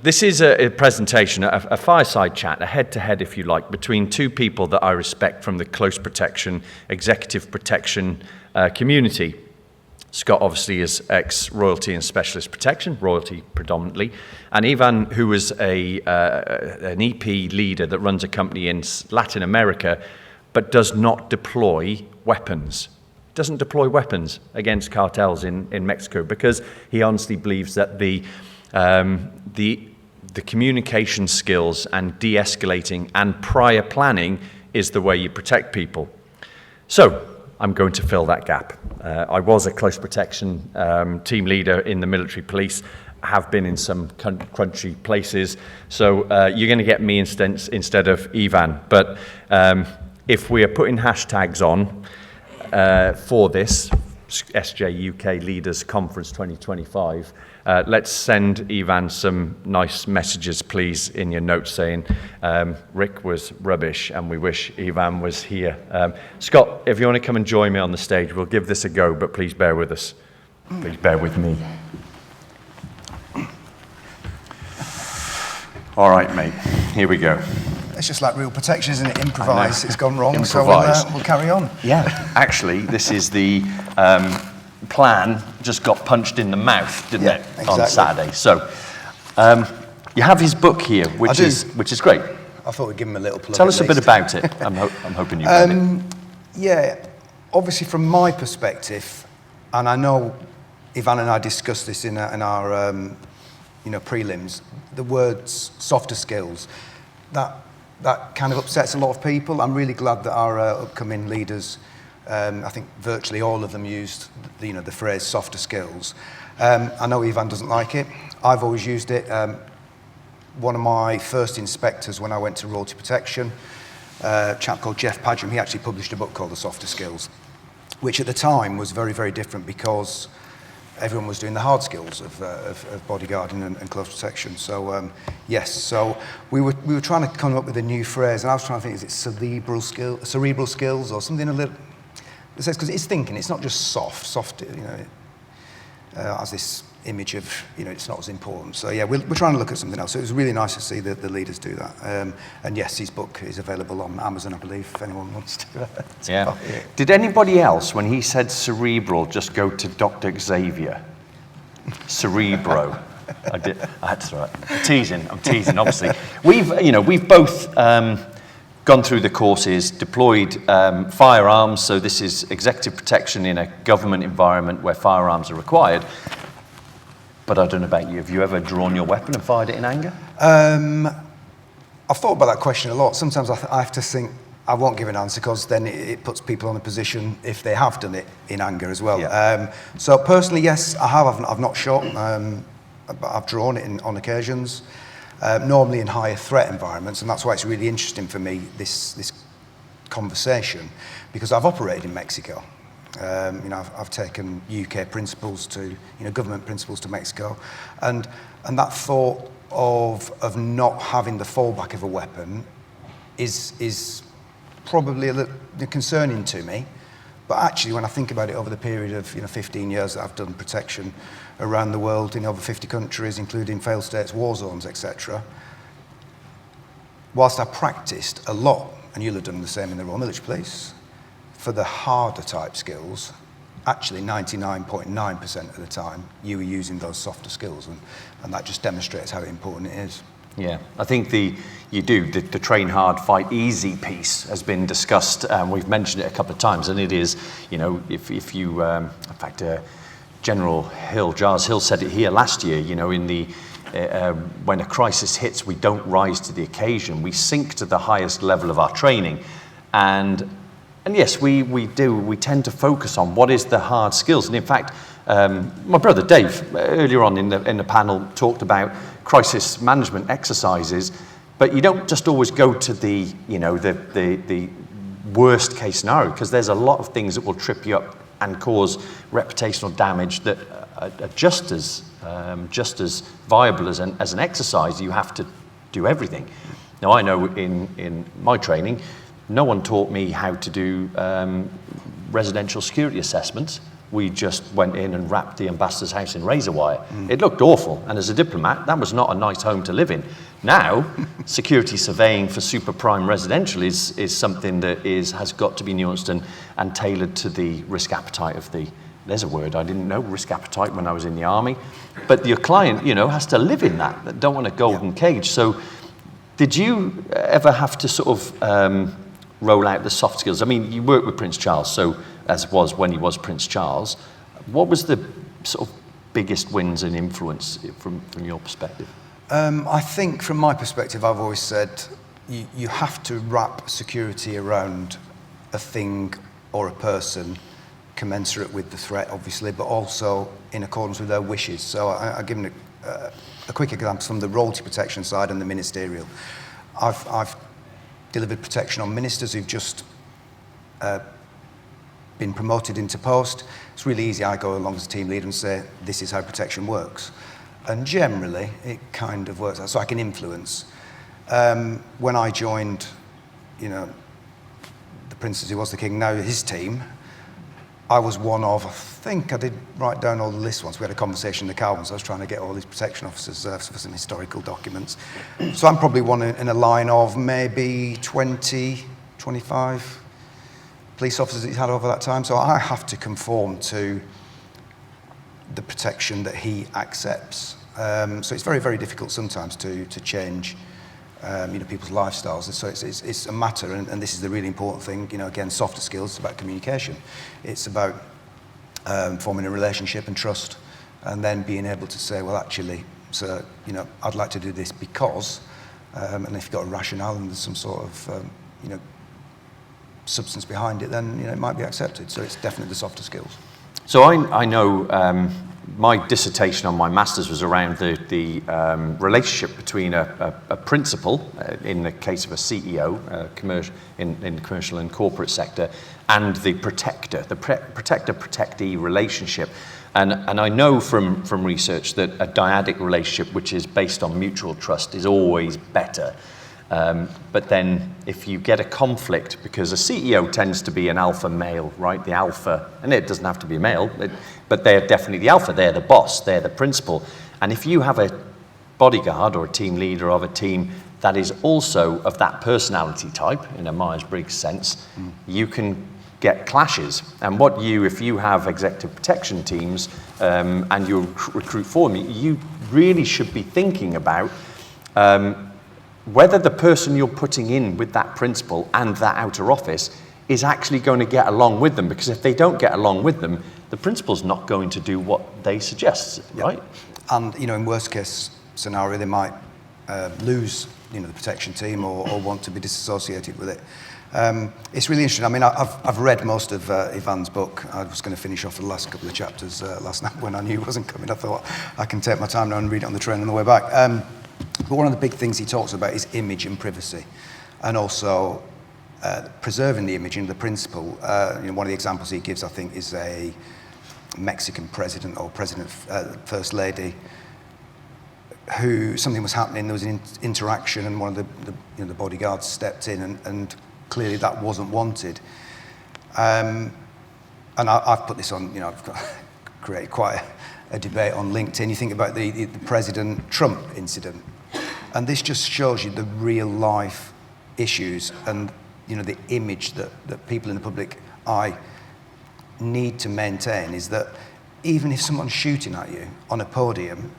This is a presentation, a fireside chat, a head-to-head, if you like, between two people that I respect from the close protection, executive protection community. Scott obviously is ex-royalty and specialist protection, royalty predominantly, and Ivan, who was an EP leader that runs a company in Latin America, but does not deploy weapons. Doesn't deploy weapons against cartels in Mexico because he honestly believes that the communication skills and de-escalating and prior planning is the way you protect people. So I'm going to fill that gap. I was a close protection team leader in the military police, have been in some crunchy places, so you're going to get me instead of Ivan. But if we are putting hashtags on for this SJUK Leaders Conference 2025, let's send Ivan some nice messages, please, in your notes saying Rick was rubbish and we wish Ivan was here. Scott, if you want to come and join me on the stage, we'll give this a go, but please bear with us. Please bear with me. All right, mate, here we go. It's just like real protection, isn't it? Improvise. It's gone wrong, Improvise. So we'll carry on. Yeah, actually, this is the plan just got punched in the mouth, didn't it, exactly. On Saturday. So you have his book here, which is great. I thought we'd give him a little plug. Tell us a bit about it. I'm hoping you've read it. Yeah, obviously from my perspective, and I know Ivan and I discussed this in our prelims, the words softer skills, that kind of upsets a lot of people. I'm really glad that our upcoming leaders, I think virtually all of them used the phrase softer skills. I know Ivan doesn't like it. I've always used it. One of my first inspectors when I went to Royalty Protection, a chap called Jeff Padgham, he actually published a book called The Softer Skills, which at the time was very, very different because everyone was doing the hard skills of bodyguarding and close protection. So yes, so we were trying to come up with a new phrase, and I was trying to think, is it cerebral skills or something a little. Because it's thinking, it's not just soft, as this image of, it's not as important. So yeah, we're trying to look at something else. So it was really nice to see the leaders do that. And yes, his book is available on Amazon, I believe, if anyone wants to. Yeah. Did anybody else, when he said cerebral, just go to Dr. Xavier? Cerebro. I did. That's right. I'm teasing, obviously. We've both gone through the courses, deployed firearms, so this is executive protection in a government environment where firearms are required. But I don't know about you, have you ever drawn your weapon and fired it in anger? I've thought about that question a lot. Sometimes I have to think, I won't give an answer because then it puts people in a position if they have done it in anger as well. Yeah. So personally, yes, I have. I've not shot, but I've drawn it on occasions. Normally in higher threat environments, and that's why it's really interesting for me, this conversation, because I've operated in Mexico. I've taken UK principles to, government principles to Mexico, and that thought of not having the fallback of a weapon is probably a little concerning to me. But actually, when I think about it over the period of 15 years that I've done protection around the world in over 50 countries, including failed states, war zones, etc., whilst I practiced a lot, and you'll have done the same in the Royal Military Police, for the harder type skills, actually 99.9% of the time, you were using those softer skills, and that just demonstrates how important it is. Yeah, I think the train hard, fight easy piece has been discussed, and we've mentioned it a couple of times, and it is, if you, in fact, General Hill, Giles Hill said it here last year, when a crisis hits, we don't rise to the occasion, we sink to the highest level of our training, and yes, we do, we tend to focus on what is the hard skills, and in fact, my brother Dave, earlier on in the panel, talked about crisis management exercises, but you don't just always go to the worst case scenario, because there's a lot of things that will trip you up and cause reputational damage that are just as viable as an exercise. You have to do everything. Now, I know in my training, no one taught me how to do residential security assessments, we just went in and wrapped the ambassador's house in razor wire. It looked awful, and as a diplomat, that was not a nice home to live in. Now, security surveying for super prime residential is something that has got to be nuanced and tailored to the risk appetite of the, there's a word I didn't know, risk appetite, when I was in the army. But your client, has to live in that. They don't want a golden cage. So did you ever have to sort of roll out the soft skills? I mean, you worked with Prince Charles, so as was when he was Prince Charles. What was the sort of biggest wins and influence from your perspective? I think from my perspective, I've always said you have to wrap security around a thing or a person commensurate with the threat, obviously, but also in accordance with their wishes. So I'll give a quick example from the royalty protection side and the ministerial. I've delivered protection on ministers who've just been promoted into post. It's really easy. I go along as a team leader and say, this is how protection works. And generally, it kind of works out, so I can influence. When I joined, the Prince as he was the King, now his team, I was one of, I think I did write down all the lists once. We had a conversation in the Calvins. I was trying to get all these protection officers for some historical documents. So I'm probably one in a line of maybe 20, 25 police officers that he's had over that time. So I have to conform to the protection that he accepts. So it's very, very difficult sometimes to change people's lifestyles. So it's a matter, and this is the really important thing, again, softer skills, it's about communication. It's about forming a relationship and trust, and then being able to say, well, actually, sir, I'd like to do this because, and if you've got a rationale and there's some sort of, substance behind it, then, it might be accepted. So it's definitely the softer skills. So I know my dissertation on my master's was around the relationship between a principal, in the case of a CEO, in the commercial and corporate sector, and the protector, the protector-protectee relationship. And I know from research that a dyadic relationship, which is based on mutual trust, is always better. But then if you get a conflict, because a CEO tends to be an alpha male, right? The alpha, and it doesn't have to be a male, but they're definitely the alpha. They're the boss, they're the principal. And if you have a bodyguard or a team leader of a team that is also of that personality type, in a Myers-Briggs sense, you can get clashes. And if you have executive protection teams and you recruit for them, you really should be thinking about whether the person you're putting in with that principal and that outer office is actually going to get along with them. Because if they don't get along with them, the principal's not going to do what they suggest, right? And, in worst case scenario, they might lose, the protection team or want to be disassociated with it. It's really interesting. I mean, I've read most of Ivan's book. I was going to finish off the last couple of chapters last night when I knew he wasn't coming. I thought I can take my time now and read it on the train on the way back. But one of the big things he talks about is image and privacy, and also preserving the image and the principle. One of the examples he gives, I think, is a Mexican president or first lady who something was happening. There was an interaction, and one of the bodyguards stepped in, and clearly that wasn't wanted. And I've put this on. I've created quite a debate on LinkedIn. You think about the President Trump incident, and this just shows you the real life issues and the image that people in the public eye need to maintain is that even if someone's shooting at you on a podium,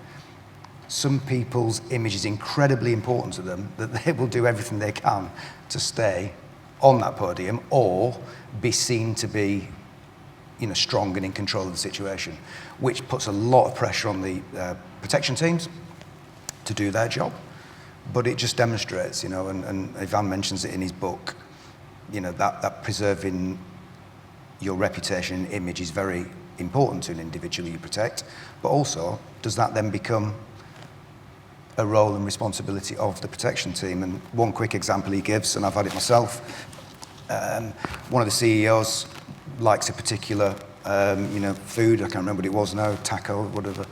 some people's image is incredibly important to them, that they will do everything they can to stay on that podium or be seen to be strong and in control of the situation, which puts a lot of pressure on the protection teams to do their job. But it just demonstrates, and Ivan mentions it in his book, that preserving your reputation and image is very important to an individual you protect, but also, does that then become a role and responsibility of the protection team? And one quick example he gives, and I've had it myself, one of the CEOs likes a particular, food. I can't remember what it was now, taco, whatever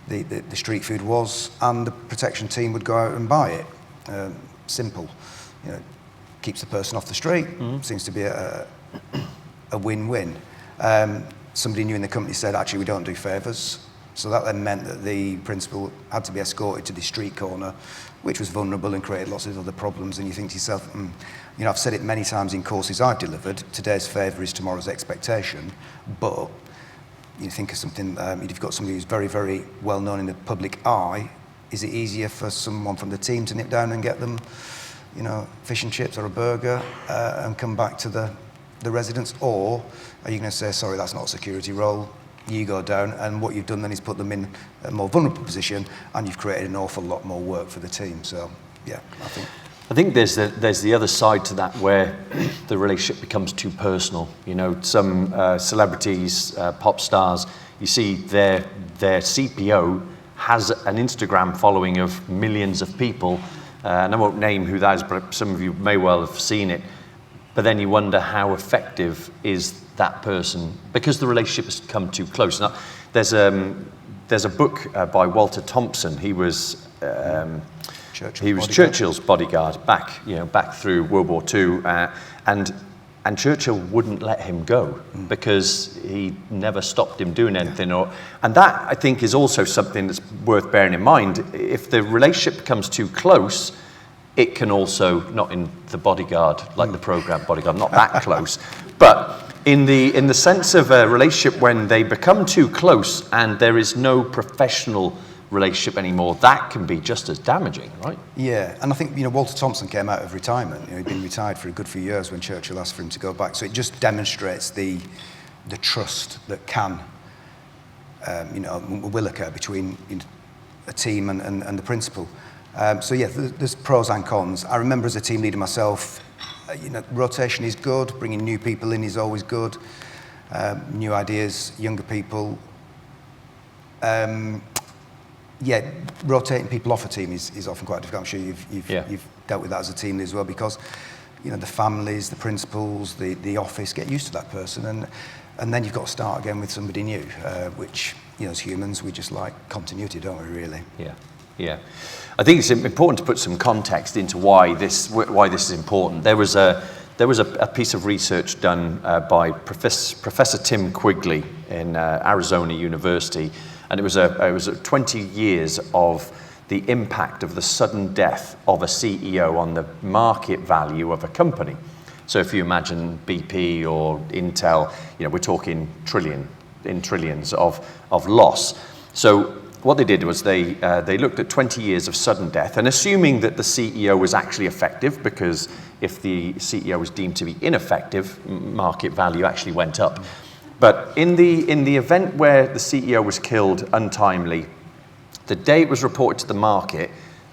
the street food was, and the protection team would go out and buy it. Simple, keeps the person off the street. Seems to be a win-win. somebody new in the company said, actually, we don't do favours. So that then meant that the principal had to be escorted to the street corner, which was vulnerable and created lots of other problems. And you think to yourself, you know, I've said it many times in courses I've delivered, today's favour is tomorrow's expectation. But you think of something, if you've got somebody who's very, very well known in the public eye, is it easier for someone from the team to nip down and get them, you know, fish and chips or a burger and come back to the residents? Or are you going to say, sorry, that's not a security role, you go down, and what you've done then is put them in a more vulnerable position, and you've created an awful lot more work for the team. So, yeah, I think there's the other side to that where the relationship becomes too personal. You know, some celebrities, pop stars, you see their CPO has an Instagram following of millions of people, and I won't name who that is, but some of you may well have seen it. But then you wonder how effective is that person, because the relationship has come too close. Now, there's a book by Walter Thompson. He was Churchill's bodyguard back through World War II, and Churchill wouldn't let him go because he never stopped him doing anything. And that, I think, is also something that's worth bearing in mind. If the relationship becomes too close, it can also, not in the Bodyguard, like the program Bodyguard, not that close, but in the sense of a relationship when they become too close and there is no professional relationship anymore, that can be just as damaging, right? Yeah, and I think, you know, Walter Thompson came out of retirement. You know, he'd been retired for a good few years when Churchill asked for him to go back. So it just demonstrates the trust that can, will occur between, you know, a team and the principal. So yeah, there's pros and cons. I remember as a team leader myself, rotation is good, bringing new people in is always good, new ideas, younger people. Rotating people off a team is often quite difficult. I'm sure you've dealt with that as a team leader as well, because, you know, the families, the principals, the office get used to that person, and then you've got to start again with somebody new, which, you know, as humans, we just like continuity, don't we, really? Yeah. I think it's important to put some context into why this is important. There was a piece of research done by Professor Tim Quigley in Arizona University, and it was 20 years of the impact of the sudden death of a CEO on the market value of a company. So if you imagine BP or Intel, you know, we're talking trillions of loss. So what they did was they looked at 20 years of sudden death, and assuming that the CEO was actually effective, because if the CEO was deemed to be ineffective, market value actually went up. But in the event where the CEO was killed untimely, the day it was reported to the market,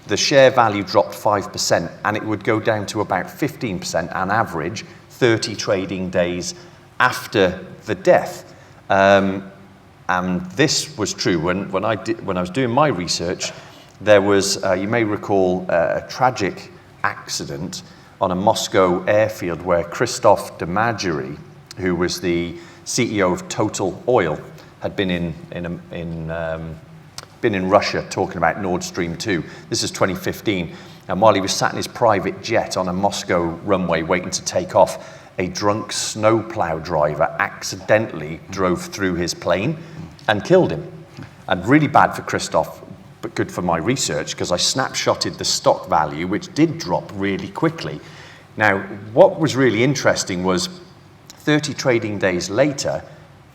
the share value dropped 5%, and it would go down to about 15% on average, 30 trading days after the death. And this was true when I was doing my research. There was, you may recall, a tragic accident on a Moscow airfield where Christophe de Margerie, who was the CEO of Total Oil, had been in Russia talking about Nord Stream 2. This is 2015, and while he was sat in his private jet on a Moscow runway waiting to take off, a drunk snowplow driver accidentally drove through his plane and killed him. And really bad for Christophe, but good for my research, because I snapshotted the stock value, which did drop really quickly. Now, what was really interesting was 30 trading days later,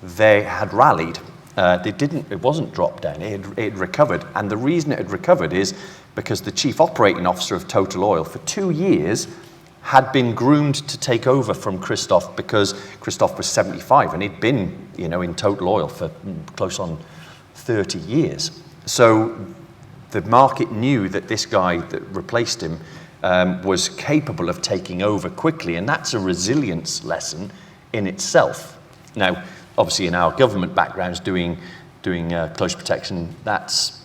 they had rallied. It wasn't dropped down, it had recovered. And the reason it had recovered is because the chief operating officer of Total Oil for 2 years had been groomed to take over from Christophe, because Christophe was 75 and he'd been, you know, in Total Oil for close on 30 years. So the market knew that this guy that replaced him was capable of taking over quickly, and that's a resilience lesson in itself. Now, obviously in our government backgrounds doing close protection, that's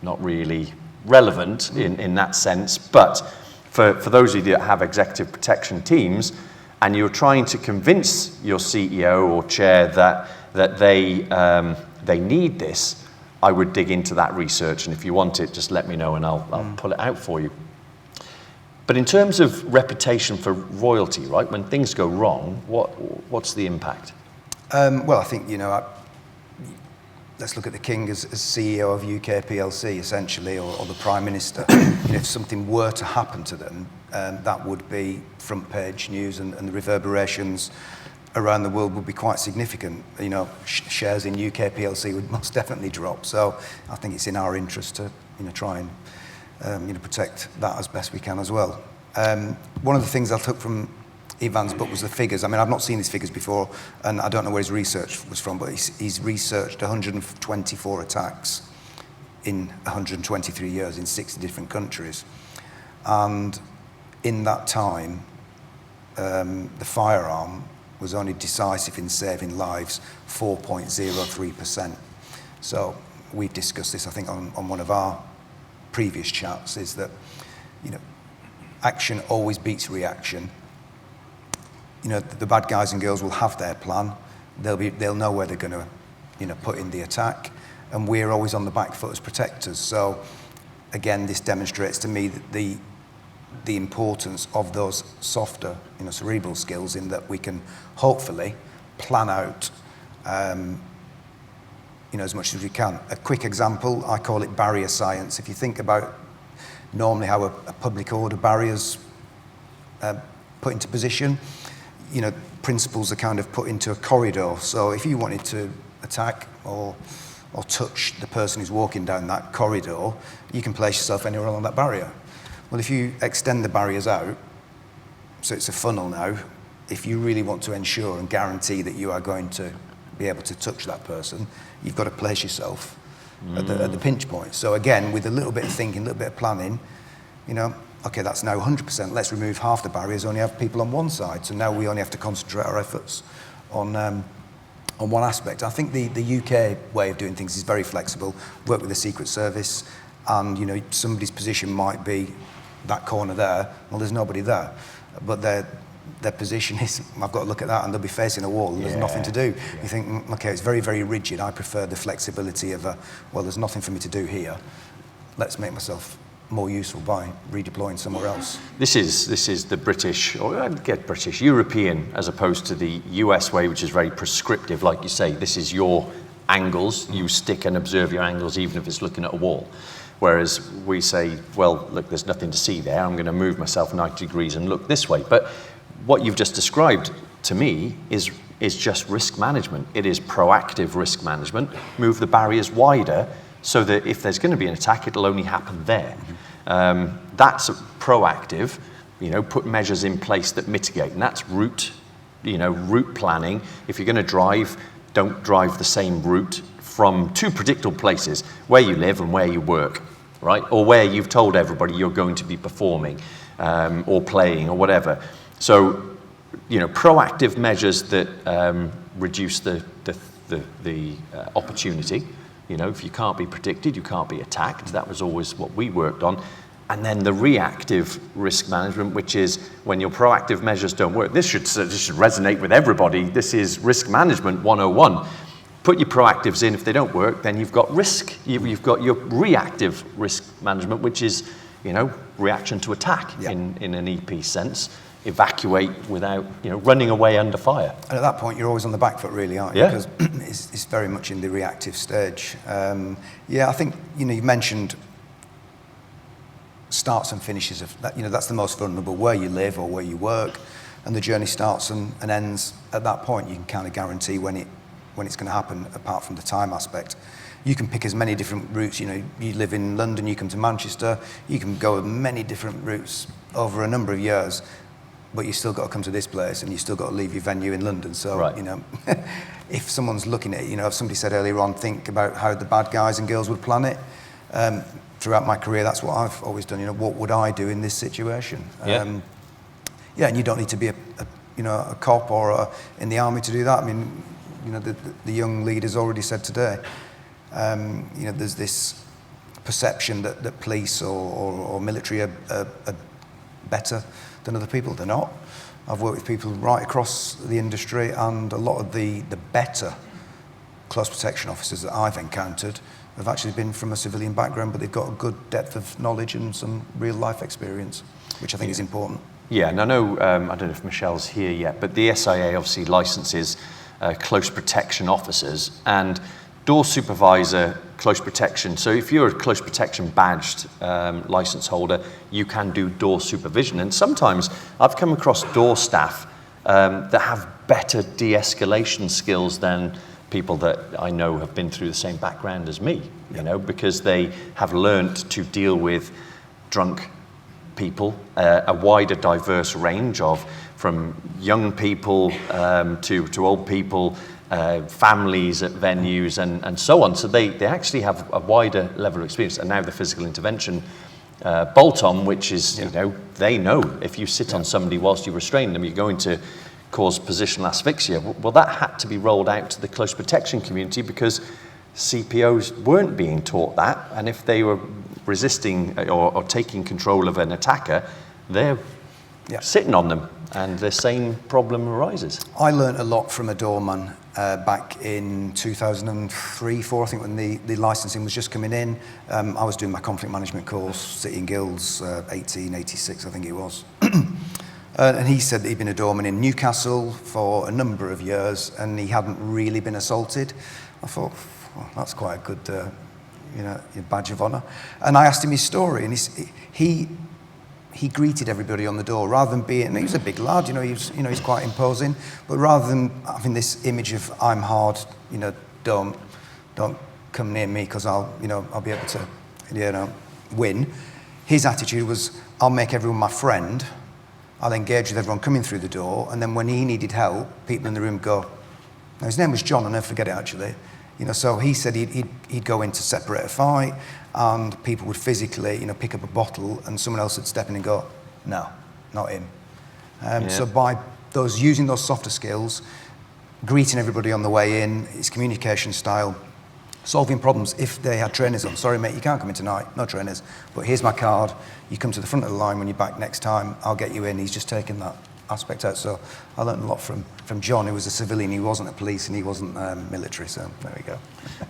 not really relevant in that sense, but for those of you that have executive protection teams, and you're trying to convince your CEO or chair that they need this, I would dig into that research, and if you want it, just let me know and I'll pull it out for you. But in terms of reputation for royalty, right, when things go wrong, what's the impact? Well, I think, let's look at the King as CEO of UK PLC, essentially, or the Prime Minister. If something were to happen to them, that would be front page news, and the reverberations around the world would be quite significant. Shares in UK PLC would most definitely drop. So I think it's in our interest to try and protect that as best we can as well. One of the things I took from Ivan's book was the figures. I mean, I've not seen these figures before, and I don't know where his research was from, but he's researched 124 attacks in 123 years in 60 different countries. And in that time, the firearm was only decisive in saving lives 4.03%. So we've discussed this, I think, on one of our previous chats, is that, action always beats reaction. The bad guys and girls will have their plan. They'll know where they're going to, put in the attack, and we're always on the back foot as protectors. So, again, this demonstrates to me that the importance of those softer, cerebral skills, in that we can hopefully plan out, as much as we can. A quick example, I call it barrier science. If you think about normally how a public order barrier's put into position, principles are kind of put into a corridor. So if you wanted to attack or touch the person who's walking down that corridor, you can place yourself anywhere along that barrier. Well, if you extend the barriers out, so it's a funnel now, if you really want to ensure and guarantee that you are going to be able to touch that person, you've got to place yourself at the pinch point. So again, with a little bit of thinking, a little bit of planning, okay, that's now 100%. Let's remove half the barriers, only have people on one side. So now we only have to concentrate our efforts on one aspect. I think the UK way of doing things is very flexible. Work with the Secret Service, and somebody's position might be that corner there. Well, there's nobody there, but their position is, I've got to look at that, and they'll be facing a wall, and there's nothing to do. Yeah. You think, okay, it's very, very rigid. I prefer the flexibility of well, there's nothing for me to do here. Let's make myself more useful by redeploying somewhere else. This is the British, or I'd get British, European, as opposed to the US way, which is very prescriptive. Like you say, this is your angles. You stick and observe your angles, even if it's looking at a wall. Whereas we say, well, look, there's nothing to see there. I'm going to move myself 90 degrees and look this way. But what you've just described to me is just risk management. It is proactive risk management. Move the barriers wider, so that if there's going to be an attack, it'll only happen there. That's proactive, put measures in place that mitigate, and that's route planning. If you're going to drive, don't drive the same route from two predictable places, where you live and where you work, right? Or where you've told everybody you're going to be performing or playing or whatever. So, proactive measures that reduce the opportunity. If you can't be predicted, you can't be attacked. That was always what we worked on. And then the reactive risk management, which is when your proactive measures don't work. This should resonate with everybody. This is risk management 101. Put your proactives in. If they don't work, then you've got risk. You've got your reactive risk management, which is, reaction to attack in an EP sense. Evacuate without, running away under fire. And at that point, you're always on the back foot, really, aren't you? Because it's very much in the reactive stage. I think, you mentioned starts and finishes of that. That's the most vulnerable, where you live or where you work, and the journey starts and ends at that point. You can kind of guarantee when it's going to happen, apart from the time aspect. You can pick as many different routes. You live in London, you come to Manchester, you can go many different routes over a number of years. But you still got to come to this place, and you still got to leave your venue in London. So, right. If someone's looking at it, as somebody said earlier on, think about how the bad guys and girls would plan it. Throughout my career, that's what I've always done. What would I do in this situation? And you don't need to be a cop or in the army to do that. I mean, the young leaders already said today. There's this perception that police or military are better than other people. They're not. I've worked with people right across the industry, and a lot of the better close protection officers that I've encountered have actually been from a civilian background, but they've got a good depth of knowledge and some real life experience, which I think is important. Yeah, and I know, I don't know if Michelle's here yet, but the SIA obviously licenses close protection officers, and door supervisor close protection. So if you're a close protection badged license holder, you can do door supervision. And sometimes I've come across door staff that have better de-escalation skills than people that I know have been through the same background as me, you know, because they have learnt to deal with drunk people, a wider diverse range of, from young people to old people, families at venues and so on. So they actually have a wider level of experience. And now the physical intervention bolt-on, which is, you know, they know if you sit on somebody whilst you restrain them, you're going to cause positional asphyxia. Well, that had to be rolled out to the close protection community because CPOs weren't being taught that. And if they were resisting or taking control of an attacker, they're sitting on them, and the same problem arises. I learnt a lot from a doorman back in 2003-4, I think, when the licensing was just coming in. I was doing my conflict management course, City and Guilds, 1886, I think it was. And he said that he'd been a doorman in Newcastle for a number of years, and he hadn't really been assaulted. I thought, well, that's quite a good, you know, badge of honour. And I asked him his story, and he greeted everybody on the door rather than being, and he was a big lad, you know, he's quite imposing, but rather than having this image of I'm hard, you know, don't come near me because I'll be able to, you know, win. His attitude was, I'll make everyone my friend, I'll engage with everyone coming through the door, and then when he needed help, people in the room go. Now his name was John, I'll never forget it actually. You know, so he said he'd go in to separate a fight, and people would physically, you know, pick up a bottle, and someone else would step in and go, no, not him. So by using those softer skills, greeting everybody on the way in, his communication style, solving problems if they had trainers on. Sorry, mate, you can't come in tonight, no trainers, but here's my card. You come to the front of the line when you're back next time, I'll get you in. He's just taken that aspect out. So I learned a lot from John, who was a civilian. He wasn't a police and he wasn't military, so there we go.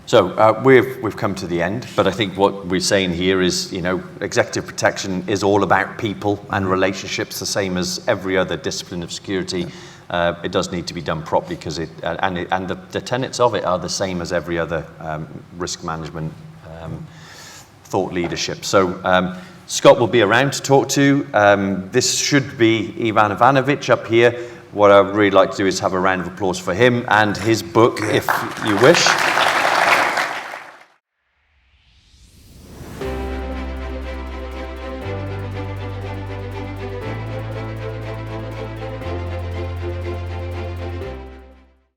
So we've come to the end, but I think what we're saying here is, you know, executive protection is all about people and relationships, the same as every other discipline of security. It does need to be done properly because the tenets of it are the same as every other risk management thought leadership. So Scott will be around to talk to. This should be Ivan Ivanovic up here. What I'd really like to do is have a round of applause for him and his book, if you wish.